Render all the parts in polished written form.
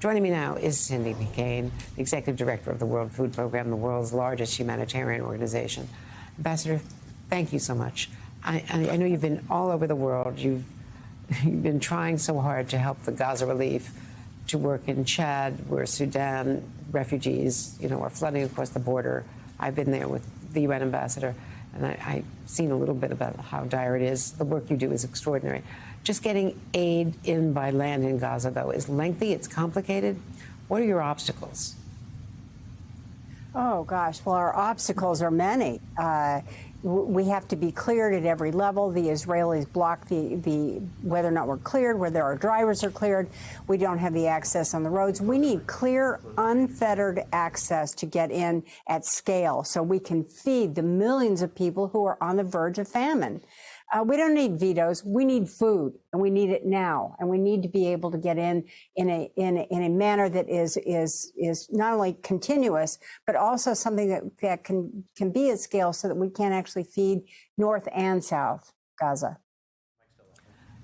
Joining me now is Cindy McCain, the Executive Director of the World Food Program, the world's largest humanitarian organization. Ambassador, thank you so much. I know you've been all over the world. You've been trying so hard to help the Gaza relief, to work in Chad, where Sudan refugees, are flooding across the border. I've been there with the UN ambassador, and I've seen a little bit about how dire it is. The work you do is extraordinary. Just getting aid in by land in Gaza, though, is lengthy, it's complicated. What are your obstacles? Oh, gosh. Well, our obstacles are many. We have to be cleared at every level. The Israelis block the whether or not we're cleared, whether our drivers are cleared. We don't have the access on the roads. We need clear, unfettered access to get in at scale so we can feed the millions of people who are on the verge of famine. We don't need vetoes. We need food, and we need it now. And we need to be able to get in a manner that is not only continuous, but also something that can be at scale so that we can actually feed North and South Gaza.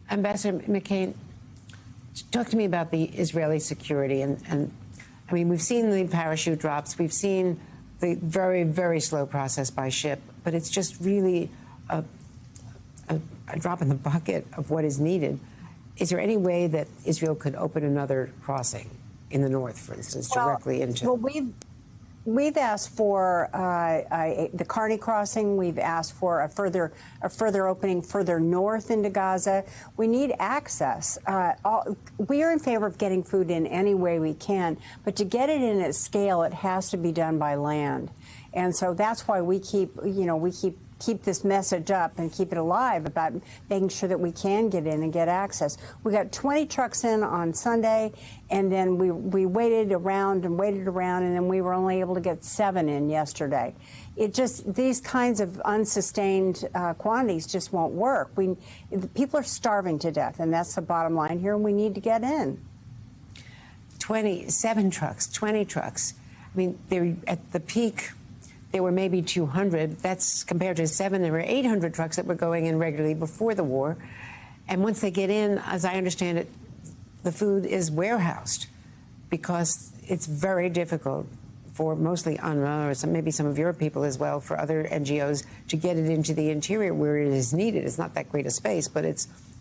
Ambassador McCain, talk to me about the Israeli security. And I mean, we've seen the parachute drops. We've seen the very, very slow process by ship. But it's just really a drop in the bucket of what is needed. Is there any way that Israel could open another crossing in the north, for instance, directly into? Well, we've asked for the Carney crossing. We've asked for a further opening further north into Gaza. We need access. We are in favor of getting food in any way we can, but to get it in at scale, it has to be done by land. And so that's why we keep this message up and keep it alive about making sure that we can get in and get access. We got 20 trucks in on Sunday, and then we waited around, and then we were only able to get 7 in yesterday. These kinds of unsustained quantities just won't work. People are starving to death, and that's the bottom line here, and we need to get in. 20 trucks. I mean, they're at the peak. There were maybe 200. That's compared to 7. There were 800 trucks that were going in regularly before the war. And once they get in, as I understand it, the food is warehoused because it's very difficult for mostly UNRWA or maybe some of your people as well, for other NGOs, to get it into the interior where it is needed. It's not that great a space, but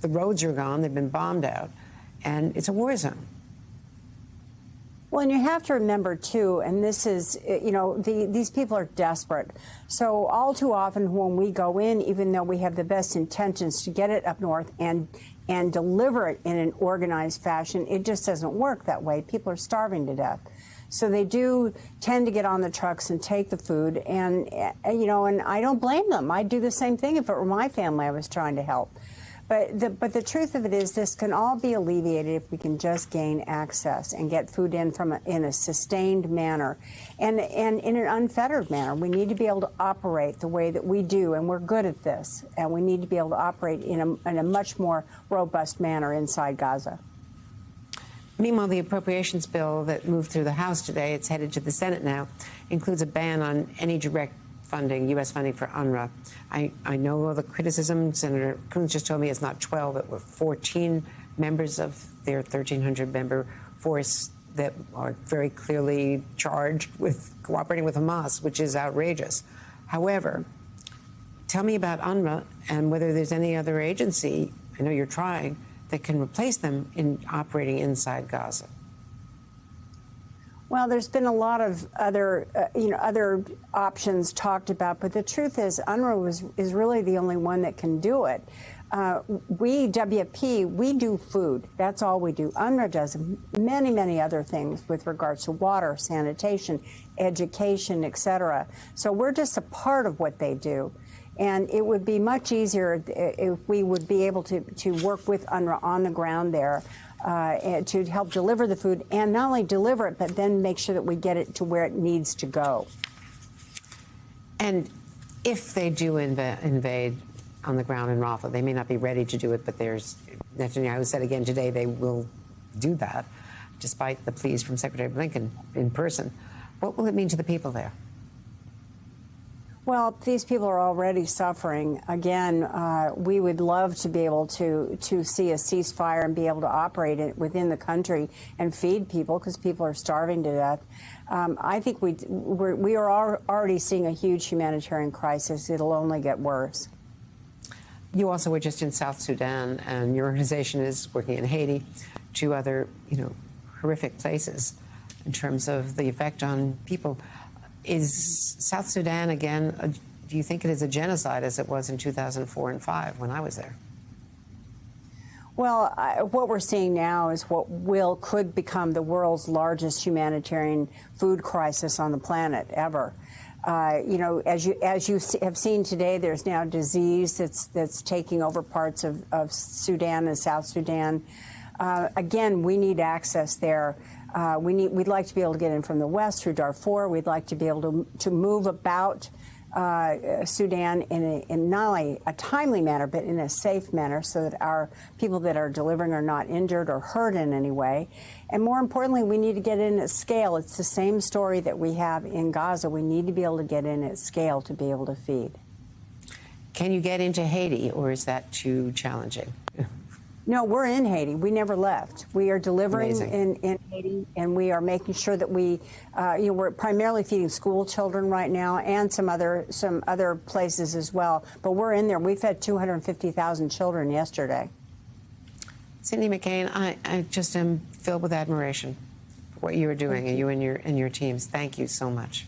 the roads are gone. They've been bombed out, and it's a war zone. Well, and you have to remember, too, and this is, these people are desperate. So all too often when we go in, even though we have the best intentions to get it up north and deliver it in an organized fashion, it just doesn't work that way. People are starving to death. So they do tend to get on the trucks and take the food. And I don't blame them. I'd do the same thing if it were my family I was trying to help. But the truth of it is, this can all be alleviated if we can just gain access and get food in in a sustained manner and in an unfettered manner. We need to be able to operate the way that we do, and we're good at this. And we need to be able to operate in a much more robust manner inside Gaza. Meanwhile, the appropriations bill that moved through the House today, it's headed to the Senate now, includes a ban on any direct funding, U.S. funding for UNRWA. I know all the criticism. Senator Coons just told me it's not 12, it were 14 members of their 1,300-member force that are very clearly charged with cooperating with Hamas, which is outrageous. However, tell me about UNRWA and whether there's any other agency, I know you're trying, that can replace them in operating inside Gaza. Well, there's been a lot of other options talked about, but the truth is UNRWA is really the only one that can do it. We, WFP, we do food. That's all we do. UNRWA does many, many other things with regards to water, sanitation, education, et cetera. So we're just a part of what they do. And it would be much easier if we would be able to work with UNRWA on the ground there to help deliver the food, and not only deliver it, but then make sure that we get it to where it needs to go. And if they do invade on the ground in Rafah, they may not be ready to do it, but Netanyahu said again today they will do that, despite the pleas from Secretary Blinken in person. What will it mean to the people there? Well, these people are already suffering. Again, we would love to be able to see a ceasefire and be able to operate it within the country and feed people, because people are starving to death. I think we are already seeing a huge humanitarian crisis. It'll only get worse. You also were just in South Sudan, and your organization is working in Haiti, two other, horrific places in terms of the effect on people. Is South Sudan, again, do you think it is a genocide as it was in 2004 and 5 when I was there? Well, what we're seeing now is what could become the world's largest humanitarian food crisis on the planet ever. As you have seen today, there's now disease that's taking over parts of Sudan and South Sudan. Again, we need access there. We'd like to be able to get in from the west through Darfur. We'd like to be able to move about Sudan in not only a timely manner, but in a safe manner, so that our people that are delivering are not injured or hurt in any way. And more importantly, we need to get in at scale. It's the same story that we have in Gaza. We need to be able to get in at scale to be able to feed. Can you get into Haiti, or is that too challenging? No, we're in Haiti. We never left. We are delivering in Haiti, and we are making sure that we're primarily feeding school children right now, and some other places as well. But we're in there. We fed 250,000 children yesterday. Cindy McCain, I just am filled with admiration for what you are doing, and you and your teams. Thank you so much.